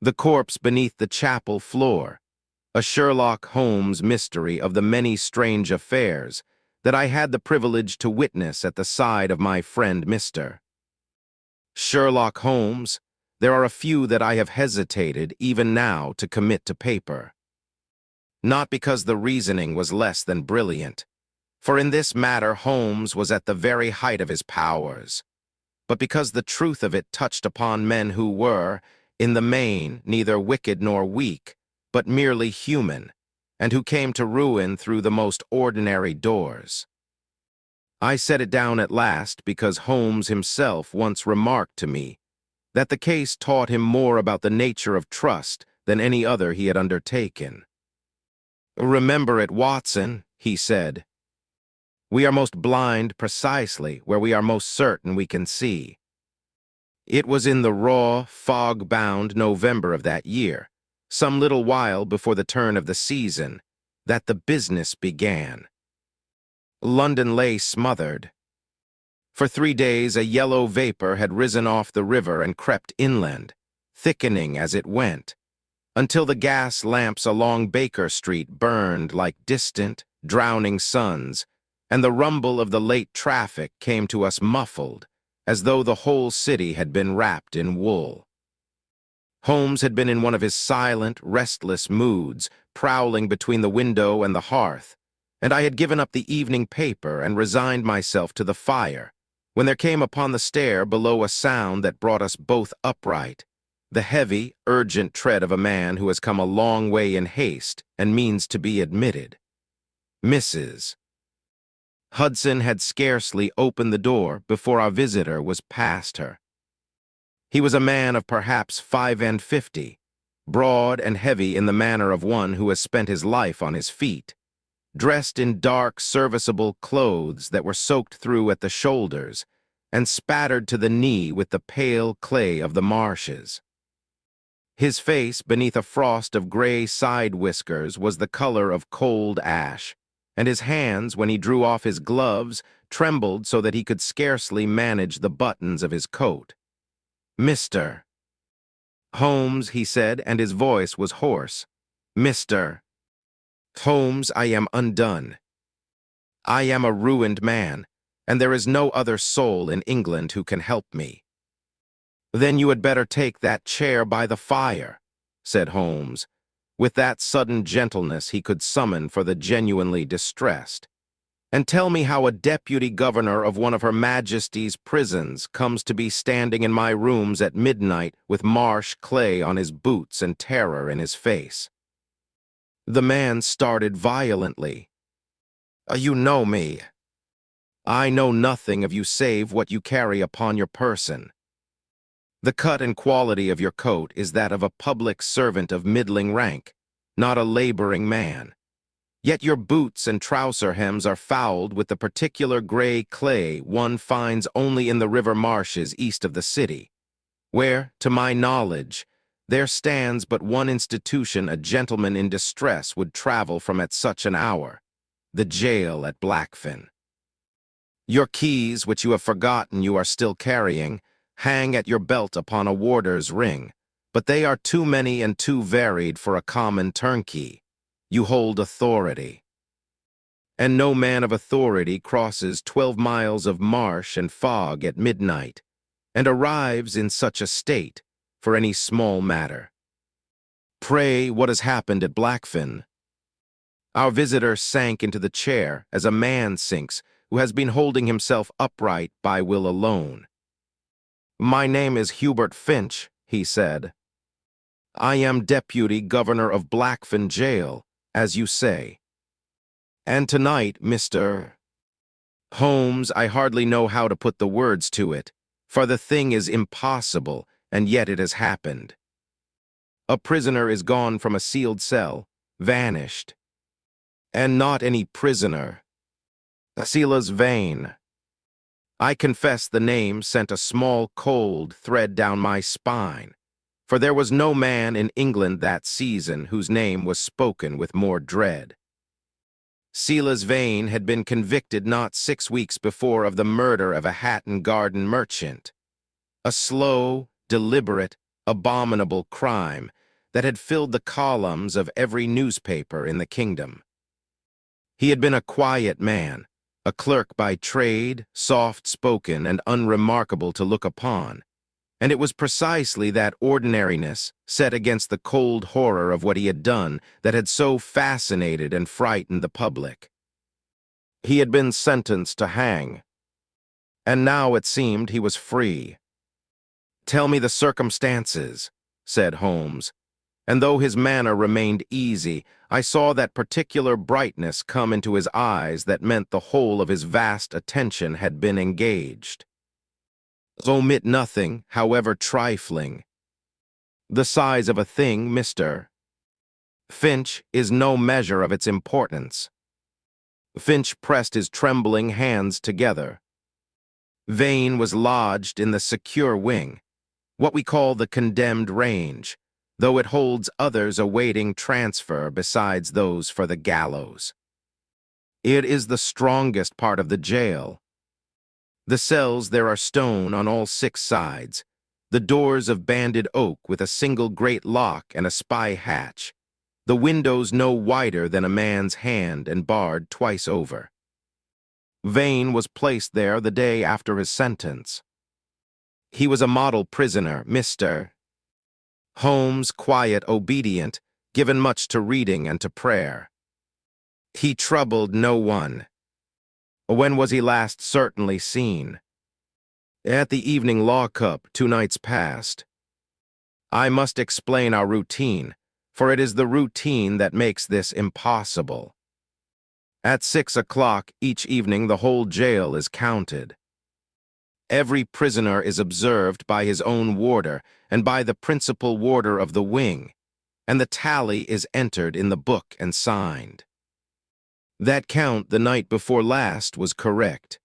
The corpse beneath the chapel floor, a Sherlock Holmes mystery of the many strange affairs that I had the privilege to witness at the side of my friend Mr. Sherlock Holmes. There are a few that I have hesitated even now to commit to paper. Not because the reasoning was less than brilliant, for in this matter Holmes was at the very height of his powers, but because the truth of it touched upon men who were, in the main, neither wicked nor weak, but merely human, and who came to ruin through the most ordinary doors. I set it down at last because Holmes himself once remarked to me that the case taught him more about the nature of trust than any other he had undertaken. "Remember it, Watson," he said. "We are most blind precisely where we are most certain we can see." It was in the raw, fog-bound November of that year, some little while before the turn of the season, that the business began. London lay smothered. For 3 days a yellow vapor had risen off the river and crept inland, thickening as it went, until the gas lamps along Baker Street burned like distant, drowning suns, and the rumble of the late traffic came to us muffled, as though the whole city had been wrapped in wool. Holmes had been in one of his silent, restless moods, prowling between the window and the hearth, and I had given up the evening paper and resigned myself to the fire, when there came upon the stair below a sound that brought us both upright, the heavy, urgent tread of a man who has come a long way in haste and means to be admitted. Mrs. Hudson had scarcely opened the door before our visitor was past her. He was a man of perhaps 55, broad and heavy in the manner of one who has spent his life on his feet, dressed in dark, serviceable clothes that were soaked through at the shoulders and spattered to the knee with the pale clay of the marshes. His face, beneath a frost of gray side whiskers, was the color of cold ash, and his hands, when he drew off his gloves, trembled so that he could scarcely manage the buttons of his coat. "Mr. Holmes," he said, and his voice was hoarse. "Mr. Holmes, I am undone. I am a ruined man, and there is no other soul in England who can help me." "Then you had better take that chair by the fire," said Holmes, with that sudden gentleness he could summon for the genuinely distressed, "and tell me how a deputy governor of one of Her Majesty's prisons comes to be standing in my rooms at midnight with marsh clay on his boots and terror in his face." The man started violently. "You know me." "I know nothing of you save what you carry upon your person. The cut and quality of your coat is that of a public servant of middling rank, not a laboring man. Yet your boots and trouser hems are fouled with the particular gray clay one finds only in the river marshes east of the city, where, to my knowledge, there stands but one institution a gentleman in distress would travel from at such an hour, the jail at Blackfen. Your keys, which you have forgotten you are still carrying, hang at your belt upon a warder's ring, but they are too many and too varied for a common turnkey. You hold authority. And no man of authority crosses 12 miles of marsh and fog at midnight, and arrives in such a state for any small matter. Pray, what has happened at Blackfen?" Our visitor sank into the chair as a man sinks who has been holding himself upright by will alone. "My name is Hubert Finch," he said. "I am Deputy Governor of Blackfen Jail, as you say. And tonight, Mr. Holmes, I hardly know how to put the words to it, for the thing is impossible, and yet it has happened. A prisoner is gone from a sealed cell, vanished. And not any prisoner. Silas Vane. I confess the name sent a small cold thread down my spine, for there was no man in England that season whose name was spoken with more dread. Silas Vane had been convicted not 6 weeks before of the murder of a Hatton Garden merchant. A slow, deliberate, abominable crime that had filled the columns of every newspaper in the kingdom. He had been a quiet man, a clerk by trade, soft-spoken and unremarkable to look upon, and it was precisely that ordinariness set against the cold horror of what he had done that had so fascinated and frightened the public. He had been sentenced to hang, and now it seemed he was free. "Tell me the circumstances," said Holmes, and though his manner remained easy, I saw that particular brightness come into his eyes that meant the whole of his vast attention had been engaged. "Omit nothing, however trifling. The size of a thing, Mr. Finch, is no measure of its importance." Finch pressed his trembling hands together. Vane was lodged in the secure wing, what we call the condemned range, though it holds others awaiting transfer besides those for the gallows. It is the strongest part of the jail. The cells there are stone on all 6 sides, the doors of banded oak with a single great lock and a spy hatch, the windows no wider than a man's hand and barred twice over. Vane was placed there the day after his sentence. He was a model prisoner, Mr. Holmes, quiet, obedient, given much to reading and to prayer. He troubled no one. When was he last certainly seen? At the evening lock-up 2 nights past. I must explain our routine, for it is the routine that makes this impossible. At 6 o'clock each evening the whole jail is counted. Every prisoner is observed by his own warder and by the principal warder of the wing, and the tally is entered in the book and signed. That count the night before last was correct.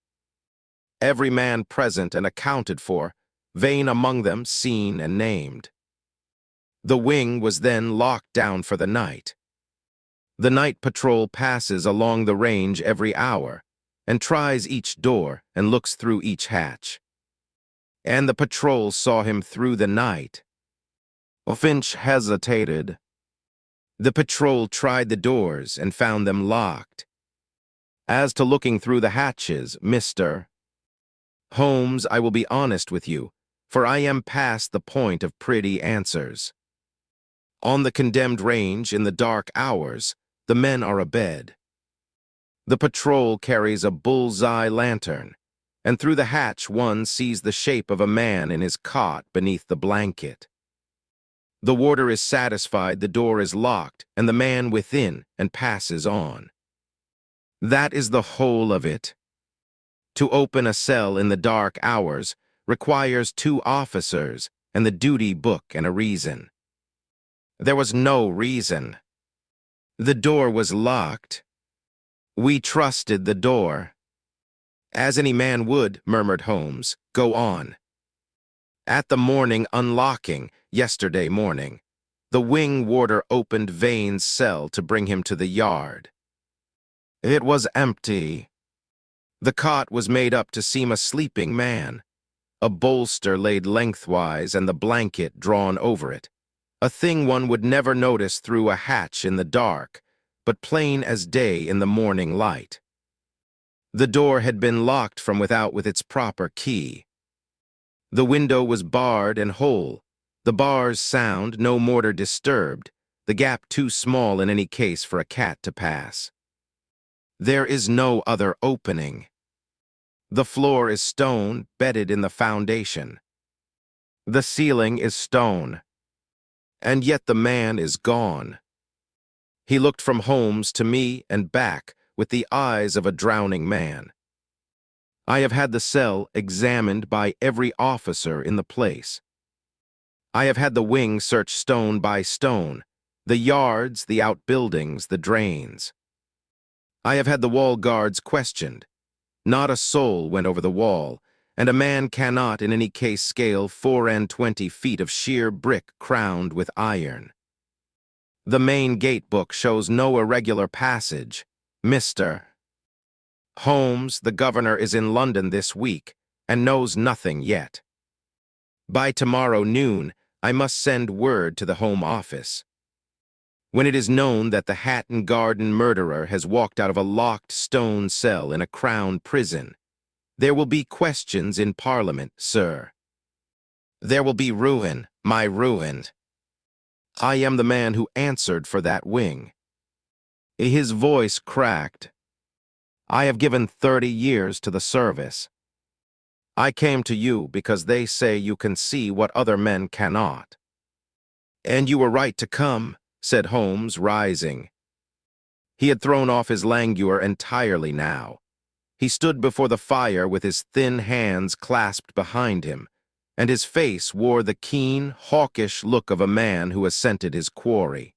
Every man present and accounted for, Vane among them seen and named. The wing was then locked down for the night. The night patrol passes along the range every hour, and tries each door and looks through each hatch. And the patrol saw him through the night. Finch hesitated. The patrol tried the doors and found them locked. As to looking through the hatches, Mr. Holmes, I will be honest with you, for I am past the point of pretty answers. On the condemned range in the dark hours, the men are abed. The patrol carries a bull's-eye lantern, and through the hatch one sees the shape of a man in his cot beneath the blanket. The warder is satisfied the door is locked and the man within and passes on. That is the whole of it. To open a cell in the dark hours requires 2 officers and the duty book and a reason. There was no reason. The door was locked. We trusted the door. As any man would, murmured Holmes. Go on. At the morning unlocking, yesterday morning, the wing warder opened Vane's cell to bring him to the yard. It was empty. The cot was made up to seem a sleeping man, a bolster laid lengthwise and the blanket drawn over it, a thing one would never notice through a hatch in the dark, but plain as day in the morning light. The door had been locked from without with its proper key. The window was barred and whole, the bars sound, no mortar disturbed, the gap too small in any case for a cat to pass. There is no other opening. The floor is stone, bedded in the foundation. The ceiling is stone. And yet the man is gone. He looked from Holmes to me and back with the eyes of a drowning man. I have had the cell examined by every officer in the place. I have had the wing searched stone by stone, the yards, the outbuildings, the drains. I have had the wall guards questioned. Not a soul went over the wall, and a man cannot in any case scale 24 feet of sheer brick crowned with iron. The main gate book shows no irregular passage. Mr. Holmes, the governor, is in London this week, and knows nothing yet. By tomorrow noon, I must send word to the Home Office. When it is known that the Hatton Garden murderer has walked out of a locked stone cell in a Crown prison, there will be questions in Parliament, sir. There will be ruin, my ruin. I am the man who answered for that wing. His voice cracked. I have given 30 years to the service. I came to you because they say you can see what other men cannot. And you were right to come, said Holmes, rising. He had thrown off his languor entirely now. He stood before the fire with his thin hands clasped behind him, and his face wore the keen, hawkish look of a man who has scented his quarry.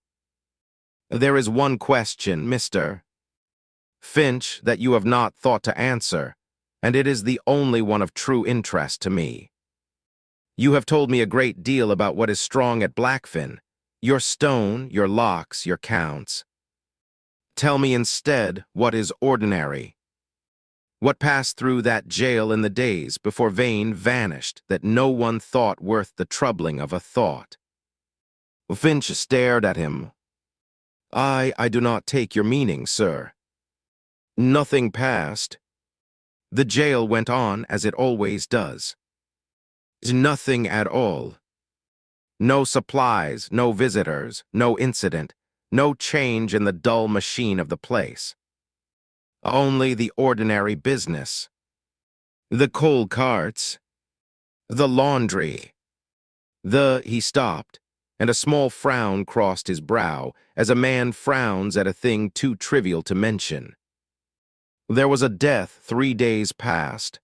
There is one question, Mr. Finch, that you have not thought to answer, and it is the only one of true interest to me. You have told me a great deal about what is strong at Blackfen, your stone, your locks, your counts. Tell me instead what is ordinary. What passed through that jail in the days before Vane vanished that no one thought worth the troubling of a thought. Finch stared at him. I do not take your meaning, sir. Nothing passed. The jail went on as it always does. Nothing at all. No supplies, no visitors, no incident, no change in the dull machine of the place. Only the ordinary business. The coal carts. The laundry. He stopped, and a small frown crossed his brow, as a man frowns at a thing too trivial to mention. There was a death 3 days past.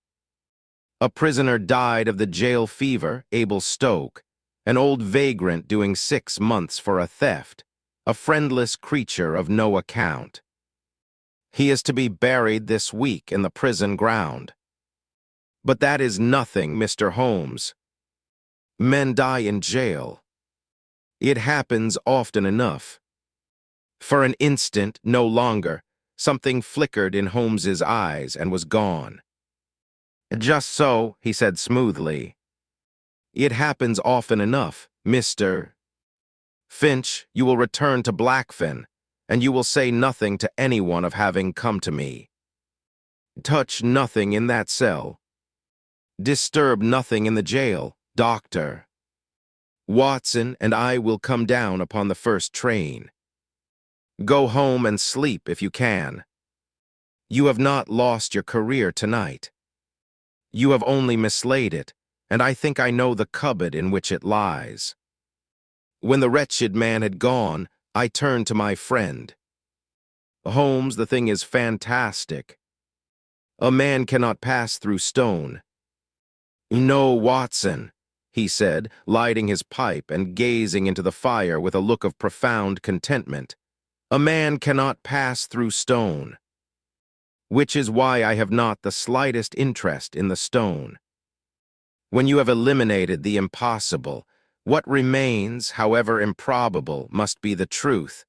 A prisoner died of the jail fever, Abel Stoke, an old vagrant doing 6 months for a theft, a friendless creature of no account. He is to be buried this week in the prison ground. But that is nothing, Mr. Holmes. Men die in jail. It happens often enough. For an instant, no longer, something flickered in Holmes's eyes and was gone. Just so, he said smoothly. It happens often enough, Mr. Finch. You will return to Blackfen, and you will say nothing to anyone of having come to me. Touch nothing in that cell. Disturb nothing in the jail, Doctor. Watson and I will come down upon the first train. Go home and sleep if you can. You have not lost your career tonight. You have only mislaid it, and I think I know the cupboard in which it lies. When the wretched man had gone, I turned to my friend. Holmes, the thing is fantastic. A man cannot pass through stone. No, Watson, he said, lighting his pipe and gazing into the fire with a look of profound contentment. A man cannot pass through stone. Which is why I have not the slightest interest in the stone. When you have eliminated the impossible, what remains, however improbable, must be the truth,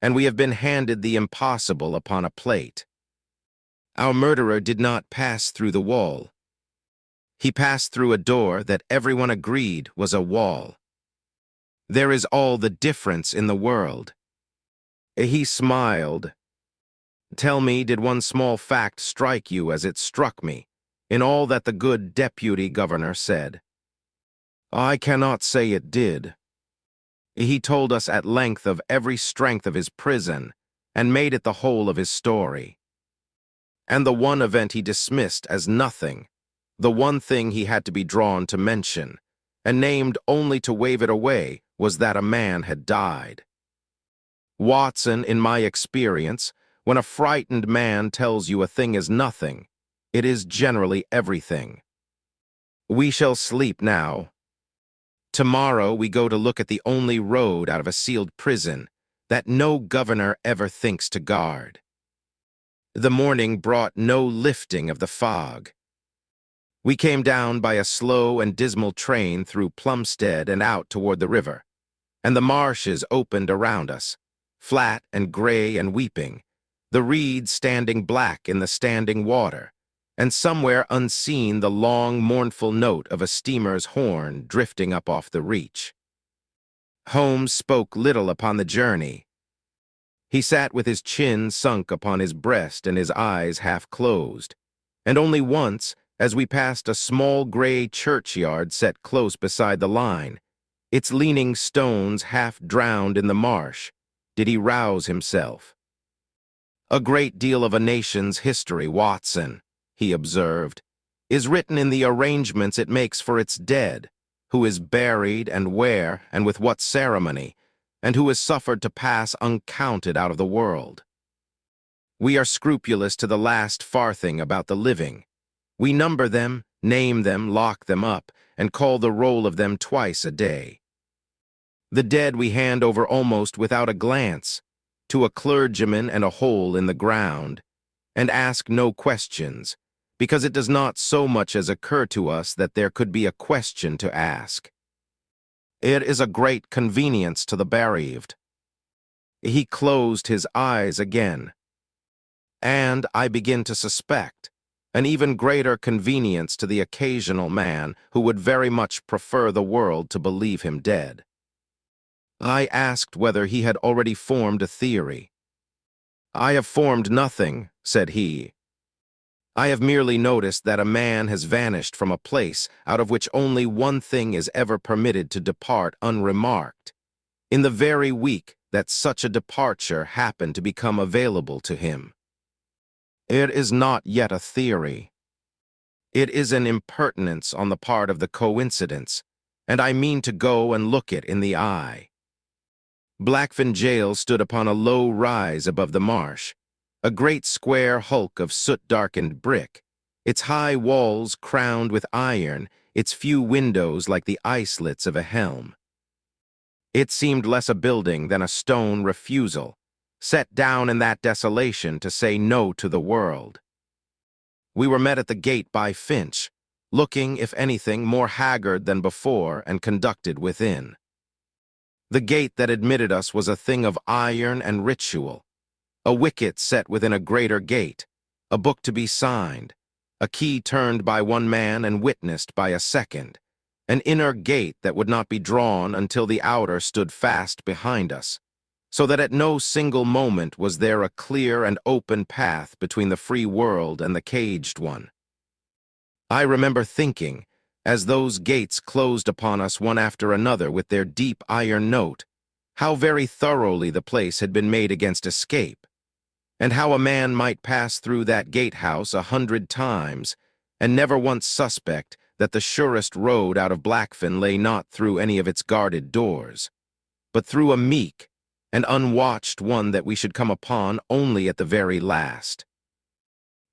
and we have been handed the impossible upon a plate. Our murderer did not pass through the wall. He passed through a door that everyone agreed was a wall. There is all the difference in the world. He smiled. Tell me, did one small fact strike you as it struck me, in all that the good Deputy Governor said? I cannot say it did. He told us at length of every strength of his prison, and made it the whole of his story. And the one event he dismissed as nothing, the one thing he had to be drawn to mention, and named only to wave it away, was that a man had died. Watson, in my experience, when a frightened man tells you a thing is nothing, it is generally everything. We shall sleep now. Tomorrow we go to look at the only road out of a sealed prison that no governor ever thinks to guard. The morning brought no lifting of the fog. We came down by a slow and dismal train through Plumstead and out toward the river, and the marshes opened around us, flat and gray and weeping, the reeds standing black in the standing water, and somewhere unseen the long, mournful note of a steamer's horn drifting up off the reach. Holmes spoke little upon the journey. He sat with his chin sunk upon his breast and his eyes half closed, and only once, as we passed a small gray churchyard set close beside the line, its leaning stones half drowned in the marsh, did he rouse himself. "A great deal of a nation's history, Watson," he observed, "is written in the arrangements it makes for its dead, who is buried and where and with what ceremony, and who is suffered to pass uncounted out of the world. We are scrupulous to the last farthing about the living. We number them, name them, lock them up, and call the roll of them twice a day. The dead we hand over almost without a glance, to a clergyman and a hole in the ground, and ask no questions, because it does not so much as occur to us that there could be a question to ask. It is a great convenience to the bereaved." He closed his eyes again. "And I begin to suspect an even greater convenience to the occasional man who would very much prefer the world to believe him dead." I asked whether he had already formed a theory. "I have formed nothing," said he. "I have merely noticed that a man has vanished from a place out of which only one thing is ever permitted to depart unremarked, in the very week that such a departure happened to become available to him. It is not yet a theory. It is an impertinence on the part of the coincidence, and I mean to go and look it in the eye." Blackfen jail stood upon a low rise above the marsh, a great square hulk of soot-darkened brick, its high walls crowned with iron, its few windows like the islets of a helm. It seemed less a building than a stone refusal, set down in that desolation to say no to the world. We were met at the gate by Finch, looking, if anything, more haggard than before, and conducted within. The gate that admitted us was a thing of iron and ritual, a wicket set within a greater gate, a book to be signed, a key turned by one man and witnessed by a second, an inner gate that would not be drawn until the outer stood fast behind us, so that at no single moment was there a clear and open path between the free world and the caged one. I remember thinking, as those gates closed upon us one after another with their deep iron note, how very thoroughly the place had been made against escape, and how a man might pass through that gatehouse 100 times, and never once suspect that the surest road out of Blackfen lay not through any of its guarded doors, but through a meek and unwatched one that we should come upon only at the very last.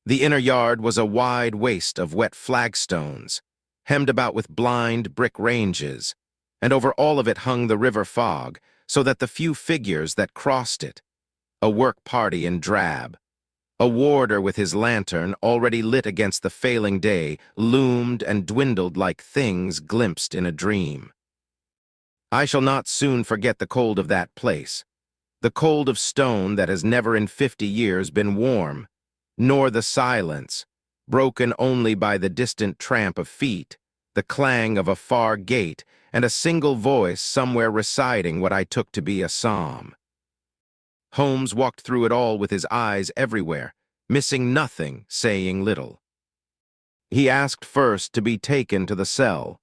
The inner yard was a wide waste of wet flagstones, hemmed about with blind brick ranges, and over all of it hung the river fog, so that the few figures that crossed it, a work party in drab, a warder with his lantern already lit against the failing day, loomed and dwindled like things glimpsed in a dream. I shall not soon forget the cold of that place, the cold of stone that has never in 50 years been warm, nor the silence, broken only by the distant tramp of feet, the clang of a far gate, and a single voice somewhere reciting what I took to be a psalm. Holmes walked through it all with his eyes everywhere, missing nothing, saying little. He asked first to be taken to the cell.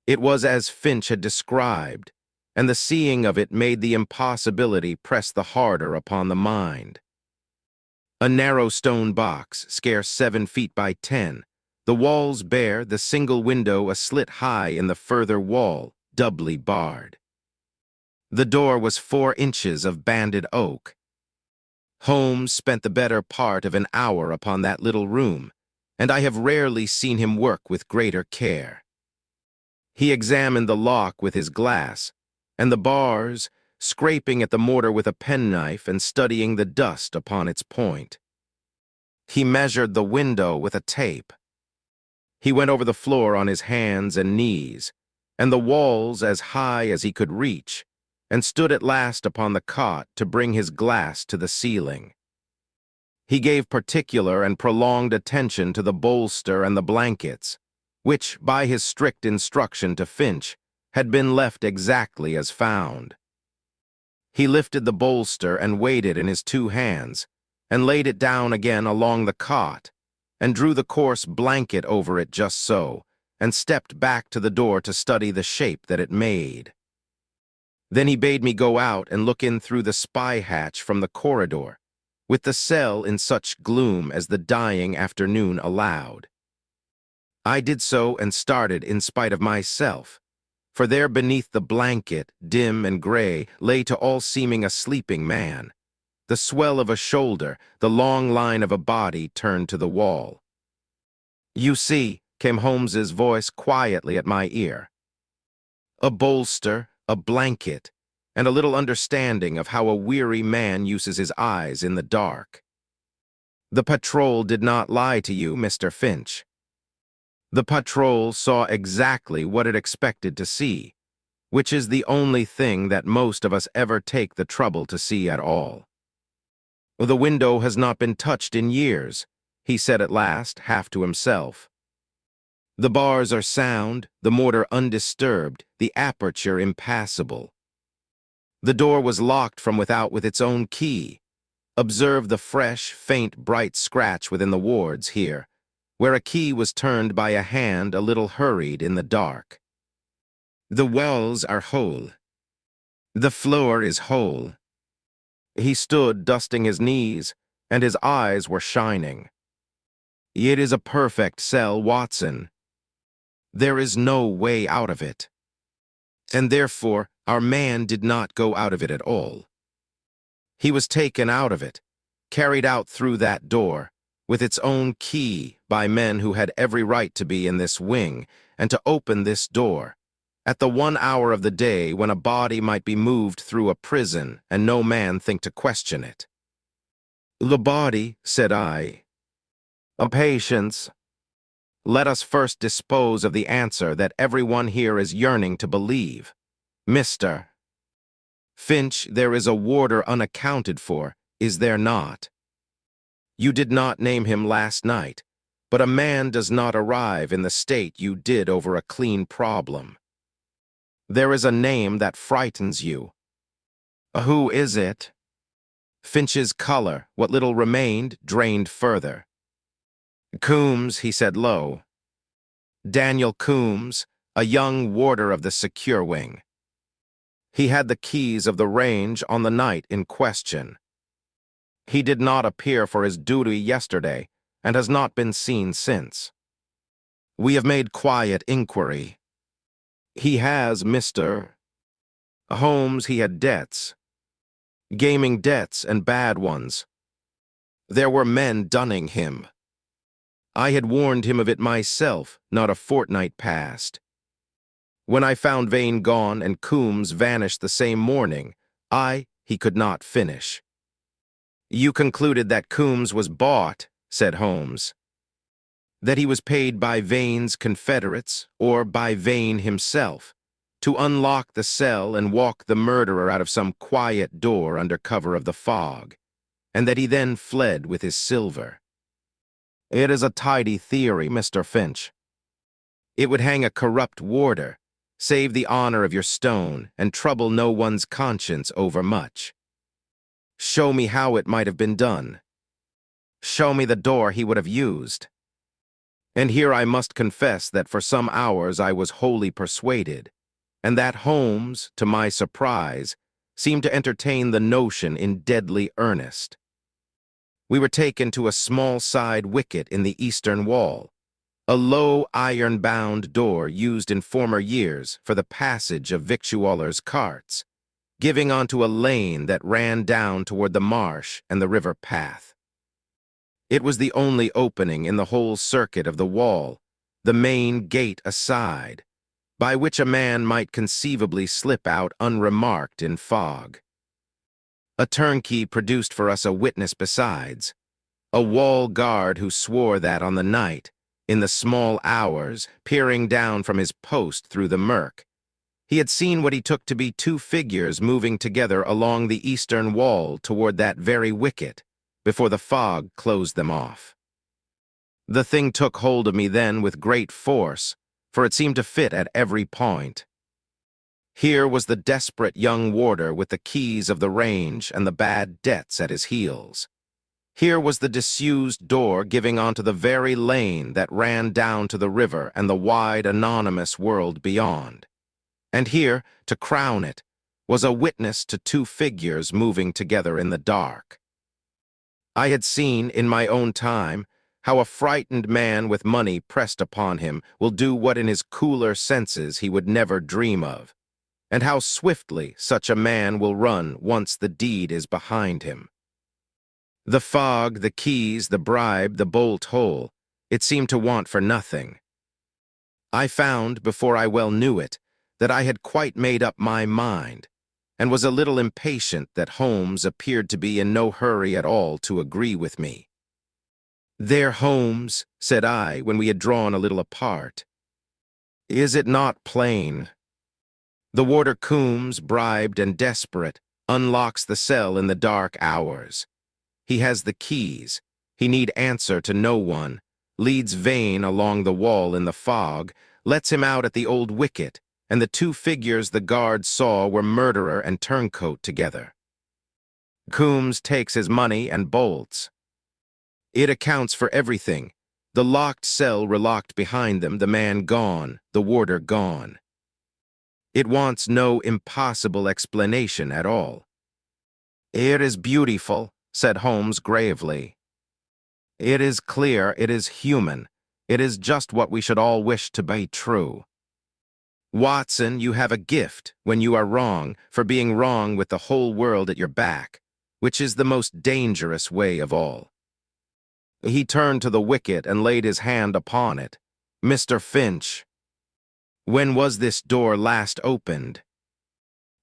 It was as Finch had described, and the seeing of it made the impossibility press the harder upon the mind. A narrow stone box, scarce 7 feet by 10, the walls bare, the single window a slit high in the further wall, doubly barred. The door was 4 inches of banded oak. Holmes spent the better part of an hour upon that little room, and I have rarely seen him work with greater care. He examined the lock with his glass, and the bars, scraping at the mortar with a penknife and studying the dust upon its point. He measured the window with a tape. He went over the floor on his hands and knees, and the walls as high as he could reach, and stood at last upon the cot to bring his glass to the ceiling. He gave particular and prolonged attention to the bolster and the blankets, which, by his strict instruction to Finch, had been left exactly as found. He lifted the bolster and weighed it in his 2 hands, and laid it down again along the cot, and drew the coarse blanket over it just so, and stepped back to the door to study the shape that it made. Then he bade me go out and look in through the spy hatch from the corridor, with the cell in such gloom as the dying afternoon allowed. I did so and started in spite of myself, for there beneath the blanket, dim and gray, lay to all seeming a sleeping man, the swell of a shoulder, the long line of a body turned to the wall. "You see," came Holmes's voice quietly at my ear. A bolster, a blanket, and a little understanding of how a weary man uses his eyes in the dark. The patrol did not lie to you, Mr. Finch. The patrol saw exactly what it expected to see, which is the only thing that most of us ever take the trouble to see at all. "The window has not been touched in years," he said at last, half to himself. "The bars are sound, the mortar undisturbed, the aperture impassable. The door was locked from without with its own key. Observe the fresh, faint, bright scratch within the wards here, where a key was turned by a hand a little hurried in the dark. The walls are whole. The floor is whole." He stood dusting his knees, and his eyes were shining. "It is a perfect cell, Watson. There is no way out of it. And therefore, our man did not go out of it at all. He was taken out of it, carried out through that door, with its own key, by men who had every right to be in this wing, and to open this door, at the 1 hour of the day when a body might be moved through a prison, and no man think to question it." "The body," said I. "Patience. Let us first dispose of the answer that everyone here is yearning to believe. Mr. Finch, there is a warder unaccounted for, is there not? You did not name him last night, but a man does not arrive in the state you did over a clean problem. There is a name that frightens you. Who is it?" Finch's color, what little remained, drained further. "Coombs," he said low. "Daniel Coombs, a young warder of the secure wing. He had the keys of the range on the night in question. He did not appear for his duty yesterday, and has not been seen since. We have made quiet inquiry. He has, Mr. Holmes, he had debts. Gaming debts and bad ones. There were men dunning him. I had warned him of it myself, not a fortnight past. When I found Vane gone and Coombs vanished the same morning, he could not finish." "You concluded that Coombs was bought," said Holmes. "That he was paid by Vane's confederates, or by Vane himself, to unlock the cell and walk the murderer out of some quiet door under cover of the fog, and that he then fled with his silver. It is a tidy theory, Mr. Finch. It would hang a corrupt warder, save the honor of your stone, and trouble no one's conscience overmuch. Show me how it might have been done. Show me the door he would have used. And here I must confess that for some hours I was wholly persuaded, and that Holmes, to my surprise, seemed to entertain the notion in deadly earnest. We were taken to a small side wicket in the eastern wall, a low iron-bound door used in former years for the passage of victuallers' carts, giving onto a lane that ran down toward the marsh and the river path. It was the only opening in the whole circuit of the wall, the main gate aside, by which a man might conceivably slip out unremarked in fog. A turnkey produced for us a witness besides, a wall guard who swore that on the night, in the small hours, peering down from his post through the murk, he had seen what he took to be 2 figures moving together along the eastern wall toward that very wicket, before the fog closed them off. The thing took hold of me then with great force, for it seemed to fit at every point. Here was the desperate young warder with the keys of the range and the bad debts at his heels. Here was the disused door giving onto the very lane that ran down to the river and the wide, anonymous world beyond. And here, to crown it, was a witness to two figures moving together in the dark. I had seen, in my own time, how a frightened man with money pressed upon him will do what in his cooler senses he would never dream of, and how swiftly such a man will run once the deed is behind him. The fog, the keys, the bribe, the bolt hole, it seemed to want for nothing. I found, before I well knew it, that I had quite made up my mind, and was a little impatient that Holmes appeared to be in no hurry at all to agree with me. "There, Holmes," said I, when we had drawn a little apart. "Is it not plain? The warder Coombs, bribed and desperate, unlocks the cell in the dark hours. He has the keys. He need answer to no one, leads Vane along the wall in the fog, lets him out at the old wicket, and the two figures the guards saw were murderer and turncoat together. Coombs takes his money and bolts. It accounts for everything. The locked cell relocked behind them, the man gone, the warder gone. It wants no impossible explanation at all." "It is beautiful," said Holmes gravely. "It is clear, it is human. It is just what we should all wish to be true. Watson, you have a gift, when you are wrong, for being wrong with the whole world at your back, which is the most dangerous way of all." He turned to the wicket and laid his hand upon it. "Mr. Finch, when was this door last opened?"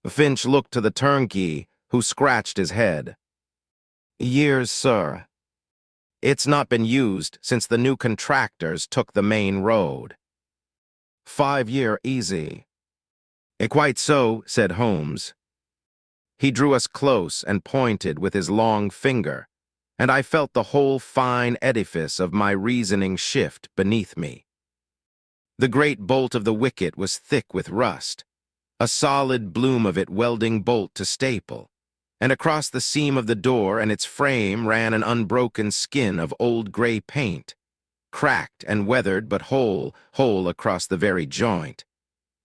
Finch looked to the turnkey, who scratched his head. "Years, sir. It's not been used since the new contractors took the main road." 5 year easy." "Quite so," said Holmes. He drew us close and pointed with his long finger, and I felt the whole fine edifice of my reasoning shift beneath me. The great bolt of the wicket was thick with rust, a solid bloom of it welding bolt to staple, and across the seam of the door and its frame ran an unbroken skin of old gray paint, cracked and weathered but whole across the very joint,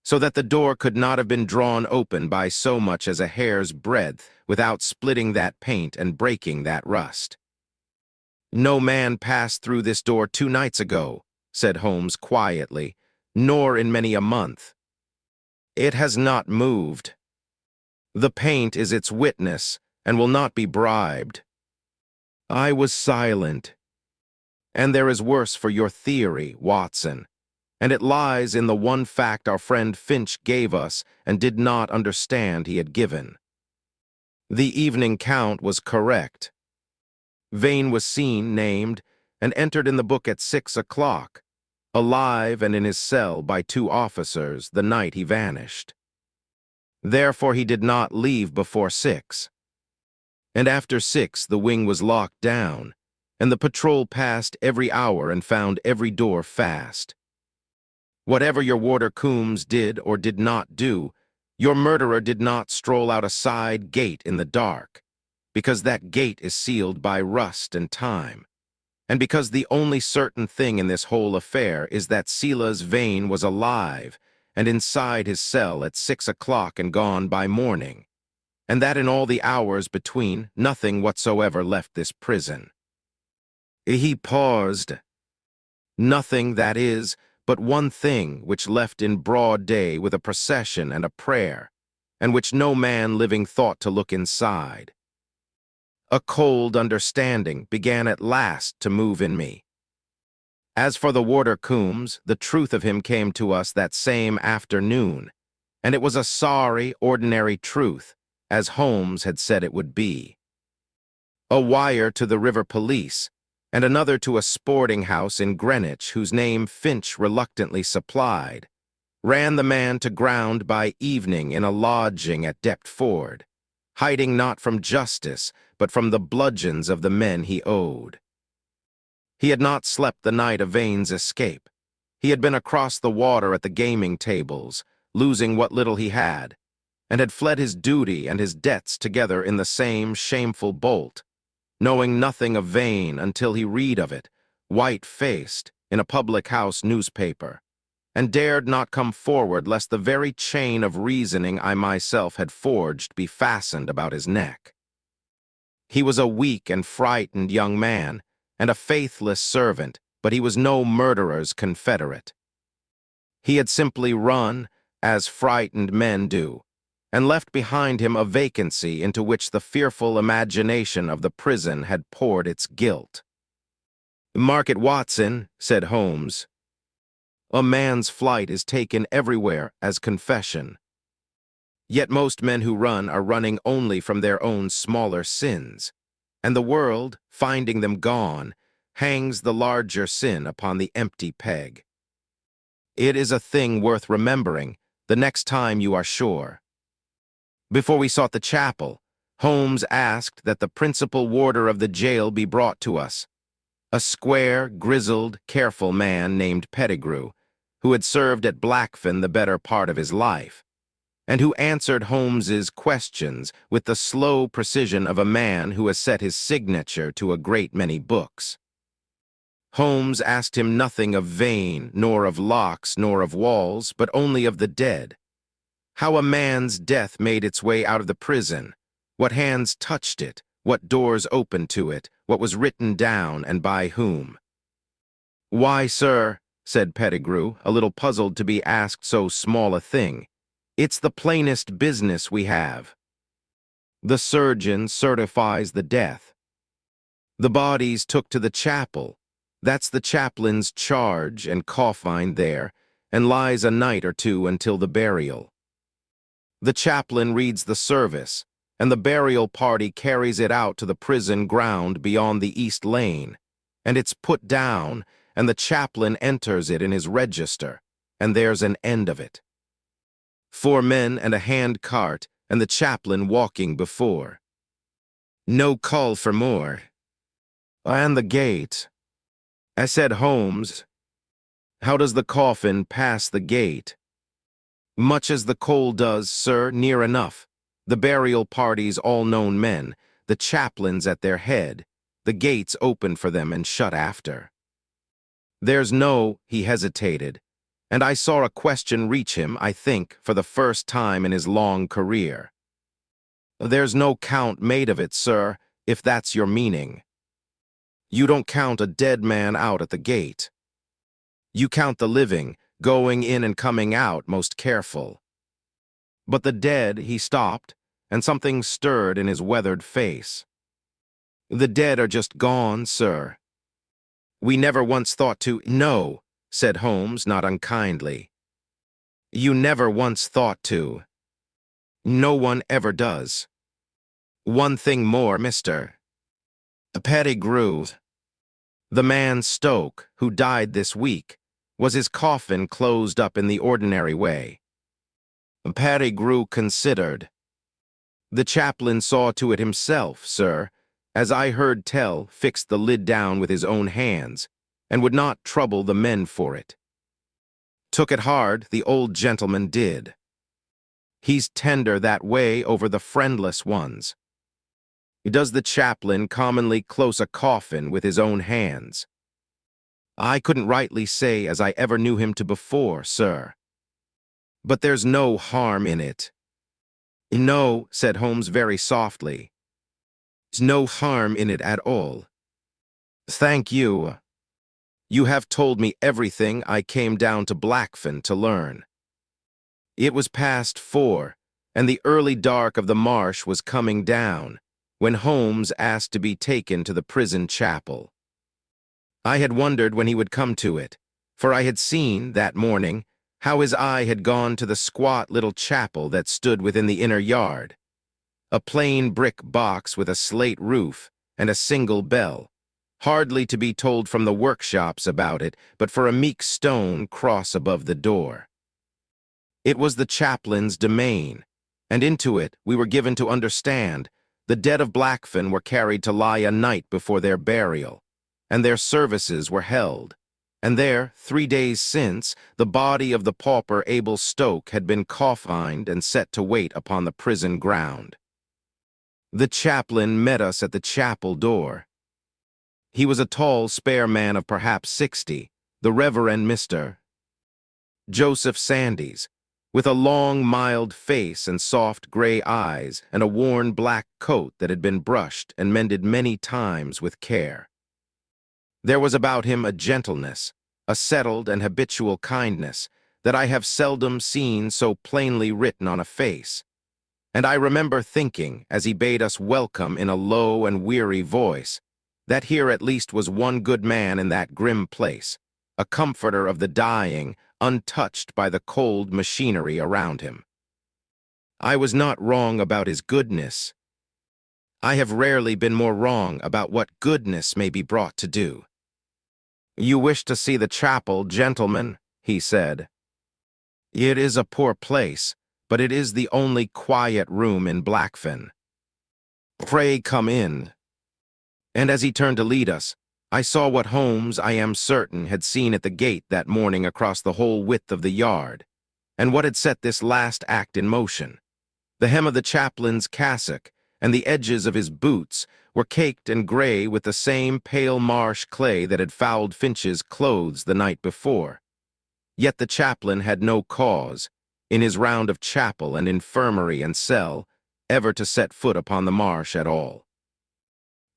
so that the door could not have been drawn open by so much as a hair's breadth without splitting that paint and breaking that rust. "No man passed through this door 2 nights ago," said Holmes quietly, "nor in many a month. It has not moved. The paint is its witness and will not be bribed." I was silent. "And there is worse for your theory, Watson, and it lies in the one fact our friend Finch gave us and did not understand he had given. The evening count was correct. Vane was seen, named, and entered in the book at 6 o'clock, alive and in his cell by 2 officers the night he vanished. Therefore he did not leave before 6. And after 6 the wing was locked down, and the patrol passed every hour and found every door fast. Whatever your warder Coombs did or did not do, your murderer did not stroll out a side gate in the dark, because that gate is sealed by rust and time, and because the only certain thing in this whole affair is that Silas Vane was alive and inside his cell at 6 o'clock and gone by morning, and that in all the hours between nothing whatsoever left this prison." He paused. "Nothing, that is, but one thing which left in broad day with a procession and a prayer, and which no man living thought to look inside. A cold understanding began at last to move in me. As for the warder Coombs, the truth of him came to us that same afternoon, and it was a sorry, ordinary truth, as Holmes had said it would be. A wire to the river police, and another to a sporting house in Greenwich whose name Finch reluctantly supplied, ran the man to ground by evening in a lodging at Deptford, hiding not from justice, but from the bludgeons of the men he owed. He had not slept the night of Vane's escape. He had been across the water at the gaming tables, losing what little he had, and had fled his duty and his debts together in the same shameful bolt, knowing nothing of Vane until he read of it, white-faced, in a public-house newspaper, and dared not come forward lest the very chain of reasoning I myself had forged be fastened about his neck. He was a weak and frightened young man, and a faithless servant, but he was no murderer's confederate. He had simply run, as frightened men do, and left behind him a vacancy into which the fearful imagination of the prison had poured its guilt. "Mark it, Watson," said Holmes. "A man's flight is taken everywhere as confession. Yet most men who run are running only from their own smaller sins, and the world, finding them gone, hangs the larger sin upon the empty peg. It is a thing worth remembering the next time you are sure." Before we sought the chapel, Holmes asked that the principal warder of the jail be brought to us, a square, grizzled, careful man named Pettigrew, who had served at Blackfen the better part of his life, and who answered Holmes's questions with the slow precision of a man who has set his signature to a great many books. Holmes asked him nothing of Vane, nor of locks, nor of walls, but only of the dead. How a man's death made its way out of the prison, what hands touched it, what doors opened to it, what was written down, and by whom. "Why, sir," said Pettigrew, a little puzzled to be asked so small a thing, "it's the plainest business we have. The surgeon certifies the death. The body's took to the chapel. That's the chaplain's charge and coffin there, and lies a night or two until the burial. The chaplain reads the service, and the burial party carries it out to the prison ground beyond the East Lane, and it's put down, and the chaplain enters it in his register, and there's an end of it. 4 men and a hand cart, and the chaplain walking before. No call for more. And the gate. I said, Holmes, how does the coffin pass the gate? Much as the coal does, sir, near enough. The burial party's all known men, the chaplain's at their head, the gates open for them and shut after. There's no, he hesitated, and I saw a question reach him, I think, for the first time in his long career. There's no count made of it, sir, if that's your meaning. You don't count a dead man out at the gate. You count the living, going in and coming out most careful. But the dead, he stopped, and something stirred in his weathered face. The dead are just gone, sir. We never once thought to— No, said Holmes, not unkindly. You never once thought to. No one ever does. One thing more, Mr. Pettigrew. The man Stoke, who died this week, was his coffin closed up in the ordinary way. Pettigrew considered. The chaplain saw to it himself, sir, as I heard tell, fixed the lid down with his own hands, and would not trouble the men for it. Took it hard, the old gentleman did. He's tender that way over the friendless ones. Does the chaplain commonly close a coffin with his own hands? I couldn't rightly say as I ever knew him to before, sir. But there's no harm in it. No, said Holmes very softly. There's no harm in it at all. Thank you. You have told me everything I came down to Blackfen to learn. It was past 4, and the early dark of the marsh was coming down, when Holmes asked to be taken to the prison chapel. I had wondered when he would come to it, for I had seen, that morning, how his eye had gone to the squat little chapel that stood within the inner yard, a plain brick box with a slate roof and a single bell, hardly to be told from the workshops about it, but for a meek stone cross above the door. It was the chaplain's domain, and into it we were given to understand the dead of Blackfen were carried to lie a night before their burial, and their services were held. And there, 3 days since, the body of the pauper Abel Stoke had been coffined and set to wait upon the prison ground. The chaplain met us at the chapel door. He was a tall, spare man of perhaps 60, the Reverend Mr. Joseph Sandys, with a long, mild face and soft gray eyes and a worn black coat that had been brushed and mended many times with care. There was about him a gentleness, a settled and habitual kindness that I have seldom seen so plainly written on a face. And I remember thinking, as he bade us welcome in a low and weary voice, that here at least was one good man in that grim place, a comforter of the dying, untouched by the cold machinery around him. I was not wrong about his goodness. I have rarely been more wrong about what goodness may be brought to do. "You wish to see the chapel, gentlemen," he said. "It is a poor place, but it is the only quiet room in Blackfen. Pray come in." And as he turned to lead us, I saw what Holmes, I am certain, had seen at the gate that morning across the whole width of the yard, and what had set this last act in motion. The hem of the chaplain's cassock and the edges of his boots were caked and gray with the same pale marsh clay that had fouled Finch's clothes the night before. Yet the chaplain had no cause, in his round of chapel and infirmary and cell, ever to set foot upon the marsh at all.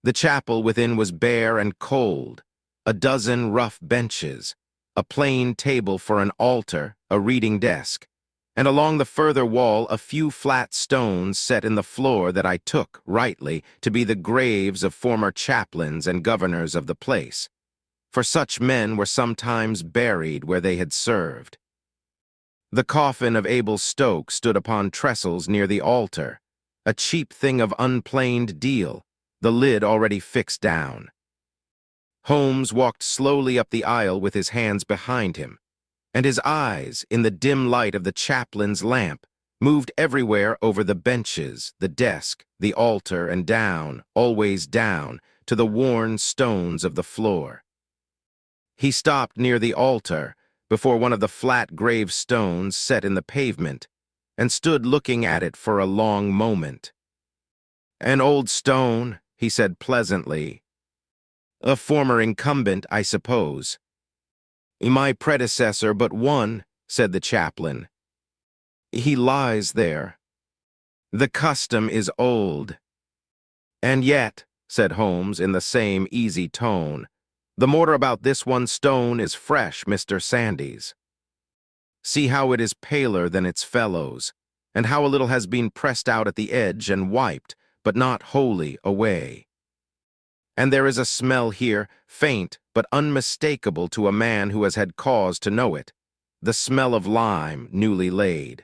The chapel within was bare and cold, a dozen rough benches, a plain table for an altar, a reading desk, and along the further wall a few flat stones set in the floor that I took, rightly, to be the graves of former chaplains and governors of the place, for such men were sometimes buried where they had served. The coffin of Abel Stoke stood upon trestles near the altar, a cheap thing of unplaned deal, the lid already fixed down. Holmes walked slowly up the aisle with his hands behind him, and his eyes, in the dim light of the chaplain's lamp, moved everywhere over the benches, the desk, the altar, and down, always down, to the worn stones of the floor. He stopped near the altar, before one of the flat gravestones set in the pavement, and stood looking at it for a long moment. "An old stone," he said pleasantly. "A former incumbent, I suppose." "My predecessor but one," said the chaplain. "He lies there. The custom is old." "And yet," said Holmes in the same easy tone, "the mortar about this one stone is fresh, Mr. Sandys. See how it is paler than its fellows, and how a little has been pressed out at the edge and wiped, but not wholly away. And there is a smell here, faint but unmistakable to a man who has had cause to know it, the smell of lime newly laid.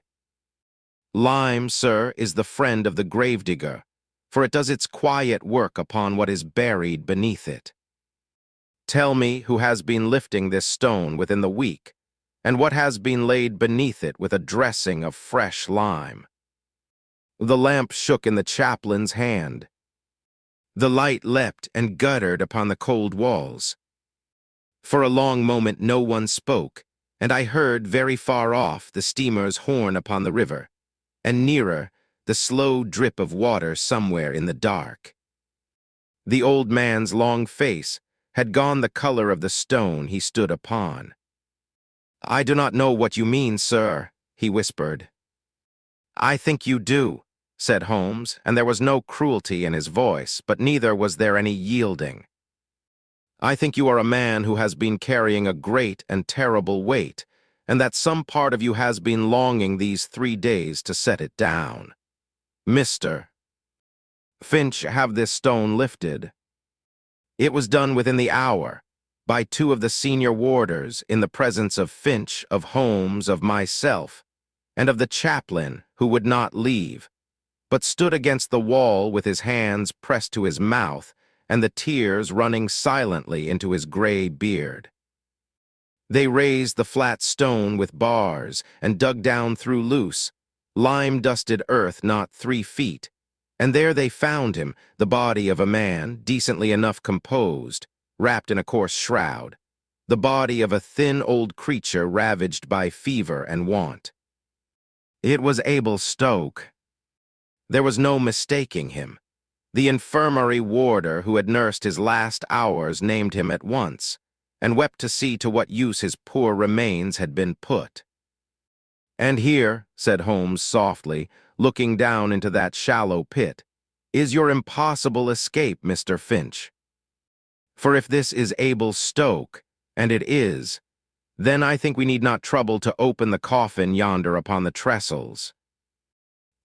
Lime, sir, is the friend of the gravedigger, for it does its quiet work upon what is buried beneath it. Tell me who has been lifting this stone within the week, and what has been laid beneath it with a dressing of fresh lime." The lamp shook in the chaplain's hand. The light leapt and guttered upon the cold walls. For a long moment no one spoke, and I heard very far off the steamer's horn upon the river, and nearer the slow drip of water somewhere in the dark. The old man's long face had gone the color of the stone he stood upon. "I do not know what you mean, sir," he whispered. "I think you do," said Holmes, and there was no cruelty in his voice, but neither was there any yielding. "I think you are a man who has been carrying a great and terrible weight, and that some part of you has been longing these 3 days to set it down. Mr. Finch, have this stone lifted." It was done within the hour, by 2 of the senior warders, in the presence of Finch, of Holmes, of myself, and of the chaplain, who would not leave, but stood against the wall with his hands pressed to his mouth and the tears running silently into his gray beard. They raised the flat stone with bars and dug down through loose, lime-dusted earth not 3 feet, and there they found him, the body of a man, decently enough composed, wrapped in a coarse shroud, the body of a thin old creature ravaged by fever and want. It was Abel Stoke. There was no mistaking him. The infirmary warder who had nursed his last hours named him at once, and wept to see to what use his poor remains had been put. "And here," said Holmes softly, looking down into that shallow pit, "is your impossible escape, Mr. Finch. For if this is Abel Stoke, and it is, then I think we need not trouble to open the coffin yonder upon the trestles.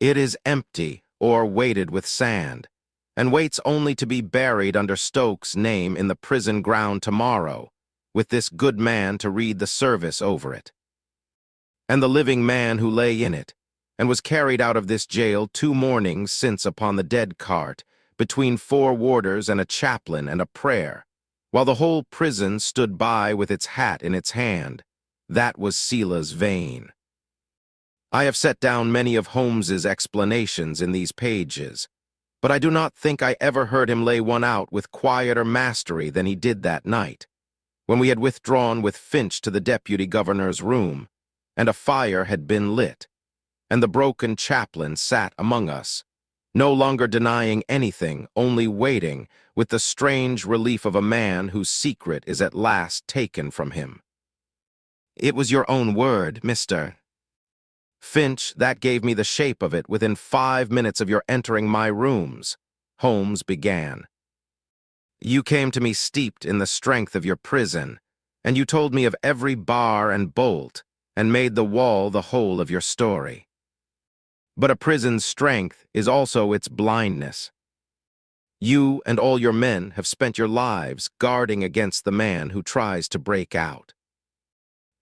It is empty, or weighted with sand, and waits only to be buried under Stoke's name in the prison ground tomorrow, with this good man to read the service over it. And the living man who lay in it, and was carried out of this jail 2 mornings since upon the dead cart, between 4 warders and a chaplain and a prayer, while the whole prison stood by with its hat in its hand, that was Silas Vane. I have set down many of Holmes's explanations in these pages, but I do not think I ever heard him lay one out with quieter mastery than he did that night, when we had withdrawn with Finch to the Deputy Governor's room, and a fire had been lit, and the broken chaplain sat among us, no longer denying anything, only waiting, with the strange relief of a man whose secret is at last taken from him. It was your own word, Mr. Finch, that gave me the shape of it within 5 minutes of your entering my rooms," Holmes began. "You came to me steeped in the strength of your prison, and you told me of every bar and bolt, and made the wall the whole of your story. But a prison's strength is also its blindness. You and all your men have spent your lives guarding against the man who tries to break out.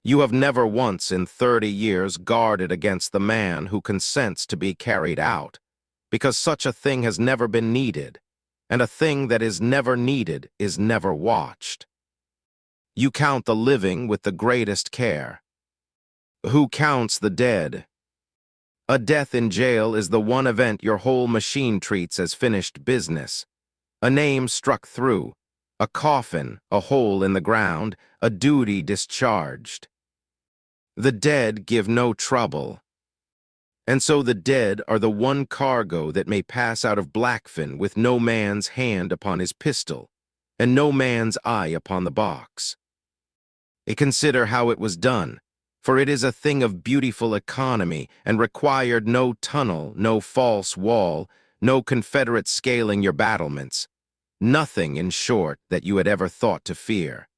You have never once in 30 years guarded against the man who consents to be carried out, because such a thing has never been needed, and a thing that is never needed is never watched. You count the living with the greatest care. Who counts the dead? A death in jail is the one event your whole machine treats as finished business. A name struck through, a coffin, a hole in the ground, a duty discharged. The dead give no trouble. And so the dead are the one cargo that may pass out of Blackfen with no man's hand upon his pistol, and no man's eye upon the box. Consider how it was done, for it is a thing of beautiful economy, and required no tunnel, no false wall, no Confederate scaling your battlements, nothing, in short, that you had ever thought to fear.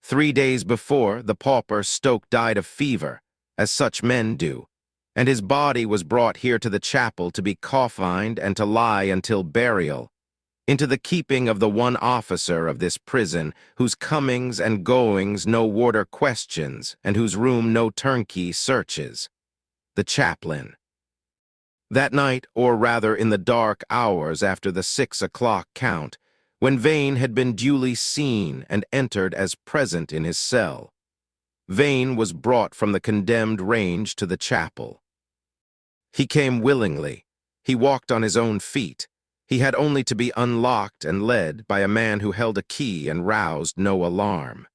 3 days before, the pauper Stoke died of fever, as such men do, and his body was brought here to the chapel to be coffined and to lie until burial, into the keeping of the one officer of this prison, whose comings and goings no warder questions, and whose room no turnkey searches, the chaplain. That night, or rather in the dark hours after the 6 o'clock count, when Vane had been duly seen and entered as present in his cell, Vane was brought from the condemned range to the chapel. He came willingly. He walked on his own feet. He had only to be unlocked and led by a man who held a key and roused no alarm.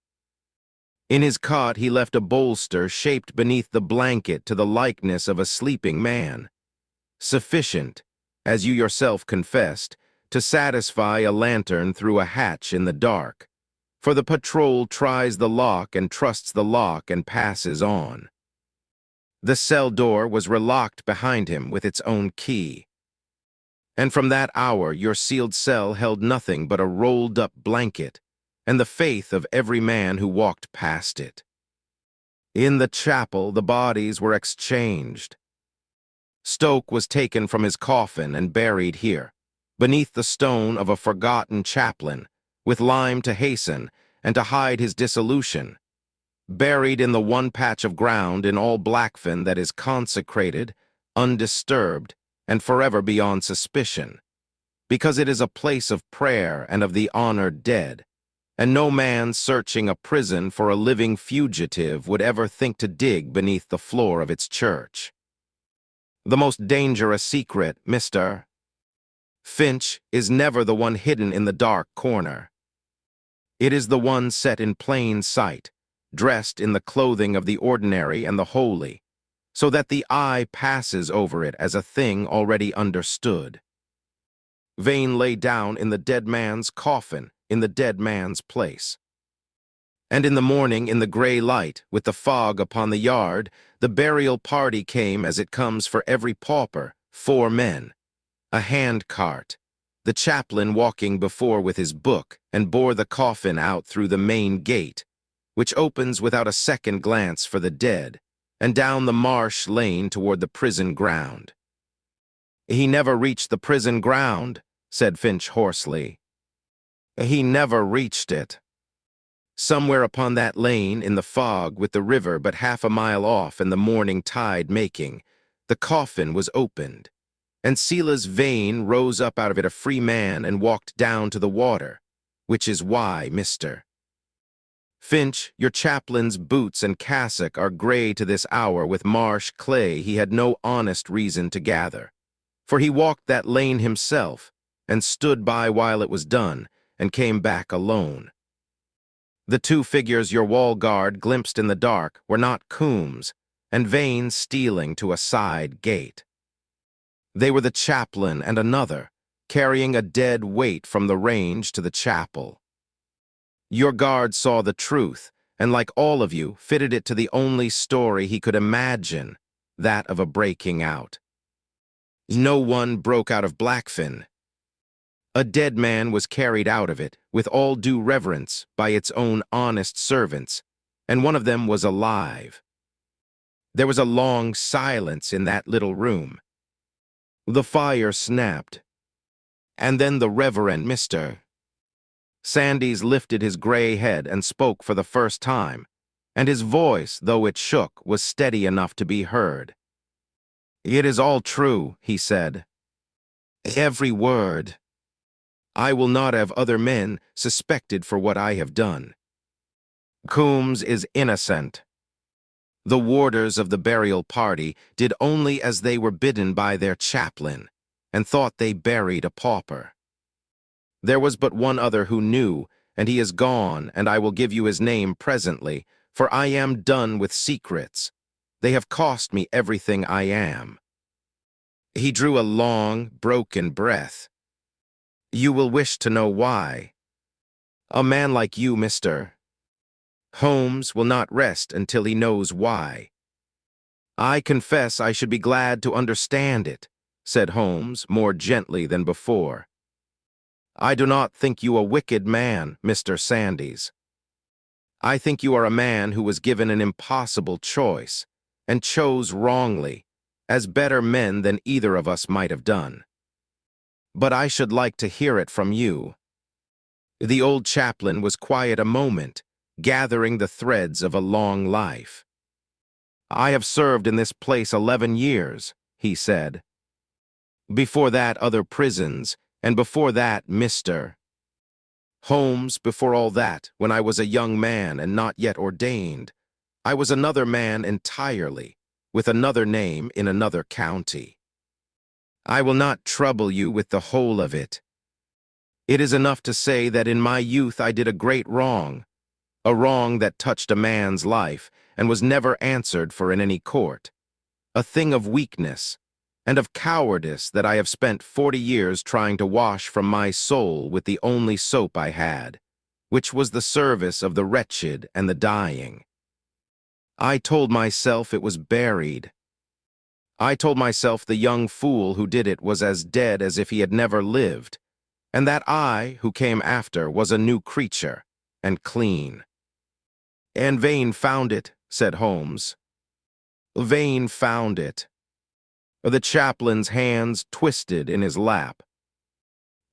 In his cot he left a bolster shaped beneath the blanket to the likeness of a sleeping man, sufficient, as you yourself confessed, to satisfy a lantern through a hatch in the dark, for the patrol tries the lock and trusts the lock and passes on. The cell door was relocked behind him with its own key, and from that hour your sealed cell held nothing but a rolled-up blanket and the faith of every man who walked past it. In the chapel the bodies were exchanged. Stoke was taken from his coffin and buried here, beneath the stone of a forgotten chaplain, with lime to hasten and to hide his dissolution, buried in the one patch of ground in all Blackfen that is consecrated, undisturbed, and forever beyond suspicion, because it is a place of prayer and of the honored dead, and no man searching a prison for a living fugitive would ever think to dig beneath the floor of its church. The most dangerous secret, Mr. Finch, is never the one hidden in the dark corner. It is the one set in plain sight, dressed in the clothing of the ordinary and the holy, so that the eye passes over it as a thing already understood. Vane lay down in the dead man's coffin, in the dead man's place. And in the morning, in the gray light, with the fog upon the yard, the burial party came as it comes for every pauper, 4 men, a hand-cart, the chaplain walking before with his book, and bore the coffin out through the main gate, which opens without a second glance for the dead, and down the marsh lane toward the prison ground. "He never reached the prison ground," said Finch hoarsely. "He never reached it." Somewhere upon that lane, in the fog, with the river but half a mile off and the morning tide making, the coffin was opened, and Silas Vane rose up out of it a free man and walked down to the water, which is why, Mr. Finch, your chaplain's boots and cassock are gray to this hour with marsh clay he had no honest reason to gather, for he walked that lane himself, and stood by while it was done, and came back alone. The 2 figures your wall guard glimpsed in the dark were not Coombs, and Vane stealing to a side gate. They were the chaplain and another, carrying a dead weight from the range to the chapel. Your guard saw the truth, and like all of you, fitted it to the only story he could imagine, that of a breaking out. No one broke out of Blackfen. A dead man was carried out of it, with all due reverence, by its own honest servants, and one of them was alive. There was a long silence in that little room. The fire snapped, and then the Reverend Mr. Sandys lifted his gray head and spoke for the first time, and his voice, though it shook, was steady enough to be heard. "It is all true," he said. "Every word. I will not have other men suspected for what I have done. Coombs is innocent. The warders of the burial party did only as they were bidden by their chaplain, and thought they buried a pauper. There was but one other who knew, and he is gone, and I will give you his name presently, for I am done with secrets. They have cost me everything I am." He drew a long, broken breath. "You will wish to know why. A man like you, Mr. Holmes, will not rest until he knows why." "I confess I should be glad to understand it," said Holmes, more gently than before. "I do not think you a wicked man, Mr. Sandys. I think you are a man who was given an impossible choice, and chose wrongly, as better men than either of us might have done. But I should like to hear it from you." The old chaplain was quiet a moment, gathering the threads of a long life. "I have served in this place 11 years, he said. "Before that, other prisons, and before that, Mr. Holmes, before all that, when I was a young man and not yet ordained, I was another man entirely, with another name in another county. I will not trouble you with the whole of it. It is enough to say that in my youth I did a great wrong, a wrong that touched a man's life and was never answered for in any court, a thing of weakness and of cowardice that I have spent 40 years trying to wash from my soul with the only soap I had, which was the service of the wretched and the dying. I told myself it was buried. I told myself the young fool who did it was as dead as if he had never lived, and that I, who came after, was a new creature, and clean. And Vane found it," said Holmes. "Vane found it." The chaplain's hands twisted in his lap.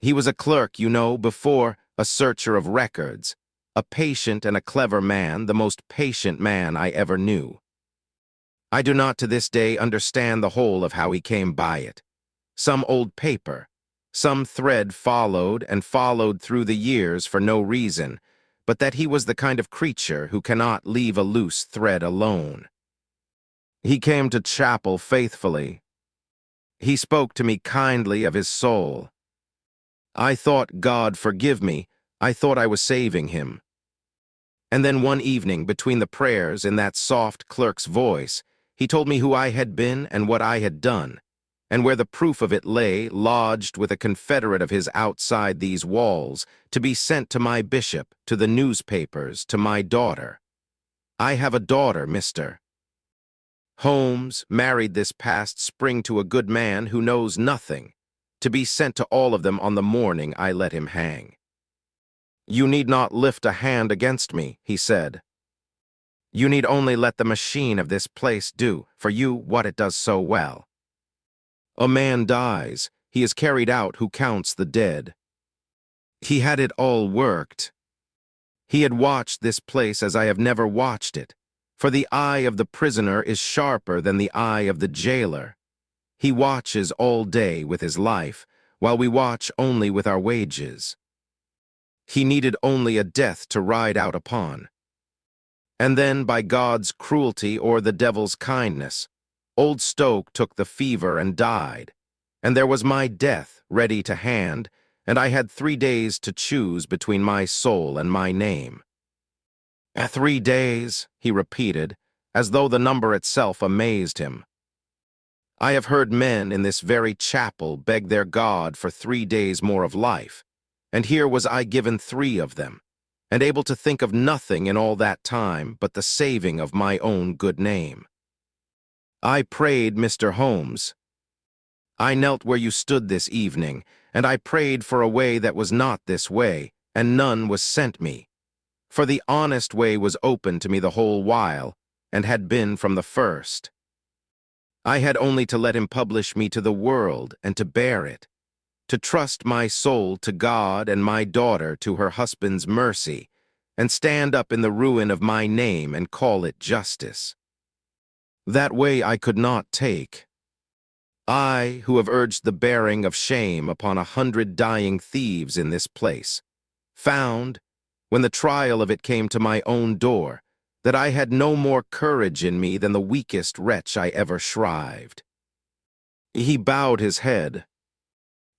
"He was a clerk, you know, before, a searcher of records, a patient and a clever man, the most patient man I ever knew. I do not to this day understand the whole of how he came by it. Some old paper, some thread followed and followed through the years for no reason, but that he was the kind of creature who cannot leave a loose thread alone. He came to chapel faithfully. He spoke to me kindly of his soul. I thought, God forgive me, I thought I was saving him. And then one evening, between the prayers, in that soft clerk's voice, he told me who I had been and what I had done, and where the proof of it lay, lodged with a confederate of his outside these walls, to be sent to my bishop, to the newspapers, to my daughter. I have a daughter, Mr. Holmes, married this past spring to a good man who knows nothing, to be sent to all of them on the morning I let him hang. You need not lift a hand against me, he said. You need only let the machine of this place do for you what it does so well. A man dies, he is carried out who counts the dead. He had it all worked. He had watched this place as I have never watched it, for the eye of the prisoner is sharper than the eye of the jailer. He watches all day with his life, while we watch only with our wages. He needed only a death to ride out upon. And then, by God's cruelty or the devil's kindness, old Stoke took the fever and died, and there was my death ready to hand, and I had 3 days to choose between my soul and my name. 3 days, he repeated, as though the number itself amazed him. I have heard men in this very chapel beg their God for 3 days more of life, and here was I given 3 of them, and able to think of nothing in all that time but the saving of my own good name. I prayed, Mr. Holmes. I knelt where you stood this evening, and I prayed for a way that was not this way, and none was sent me. For the honest way was open to me the whole while, and had been from the first. I had only to let him publish me to the world, and to bear it, to trust my soul to God and my daughter to her husband's mercy, and stand up in the ruin of my name and call it justice. That way I could not take. I, who have urged the bearing of shame upon 100 dying thieves in this place, found, when the trial of it came to my own door, that I had no more courage in me than the weakest wretch I ever shrived. He bowed his head.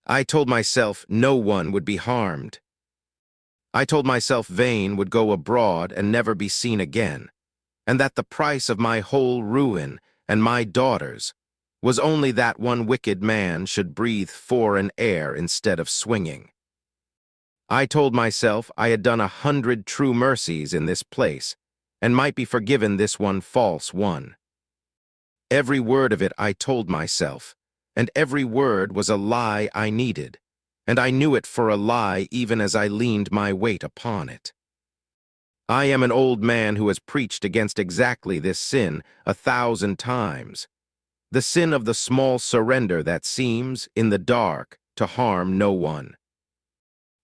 I told myself no one would be harmed. I told myself Vane would go abroad and never be seen again, and that the price of my whole ruin and my daughter's was only that one wicked man should breathe foreign air instead of swinging. I told myself I had done 100 true mercies in this place, and might be forgiven this one false one. Every word of it I told myself, and every word was a lie I needed, and I knew it for a lie even as I leaned my weight upon it. I am an old man who has preached against exactly this sin 1,000 times, the sin of the small surrender that seems, in the dark, to harm no one.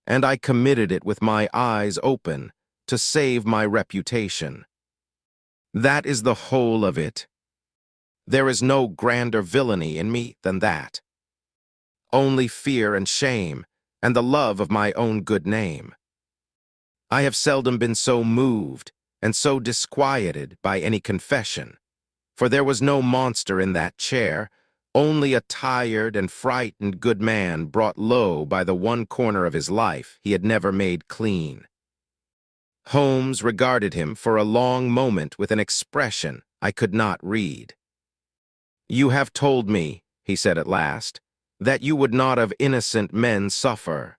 And I committed it with my eyes open to save my reputation. That is the whole of it. There is no grander villainy in me than that. Only fear and shame, and the love of my own good name. I have seldom been so moved and so disquieted by any confession, for there was no monster in that chair, only a tired and frightened good man brought low by the one corner of his life he had never made clean. Holmes regarded him for a long moment with an expression I could not read. You have told me, he said at last, that you would not of innocent men suffer.